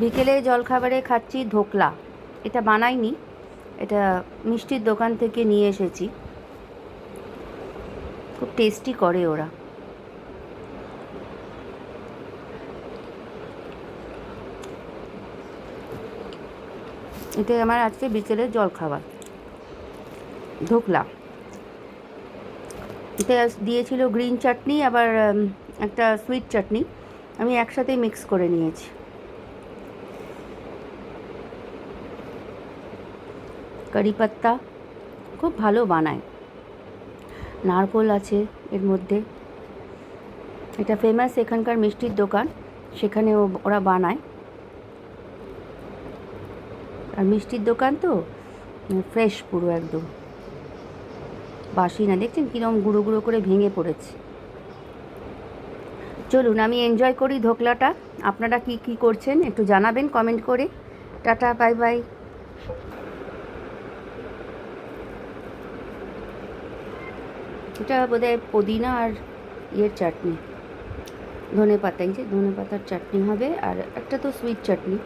বিকেলে জলখাবারে খাচ্ছি ধোকলা। এটা বানাইনি, এটা মিষ্টির দোকান থেকে নিয়ে এসেছি। খুব টেস্টি করে ওরা। এটাই আমার আজকে বিকেলের জলখাবার, ধোকলা। এটা দিয়েছিল গ্রিন চাটনি, আবার একটা সুইট চাটনি। আমি একসাথে মিক্স করে নিয়েছি। কারি পাত্তা খুব ভালো বানায়, নারকোল আছে এর মধ্যে। এটা ফেমাস এখানকার মিষ্টির দোকান, সেখানে ওরা বানায়। আর মিষ্টির দোকান তো ফ্রেশ, পুরো একদম বাসি না। দেখছেন কীরকম গুঁড়ো গুঁড়ো করে ভেঙে পড়েছে। চলুন আমি এনজয় করি ধোকলাটা। আপনারা কি কি করছেন একটু জানাবেন কমেন্ট করে। Tata, bye bye. এটা বোধহয় পুদিনা আর ইয়ের চাটনি, ধনে পাতা। এই যে ধনে পাতার চাটনি হবে, আর একটা তো সুইট চাটনি।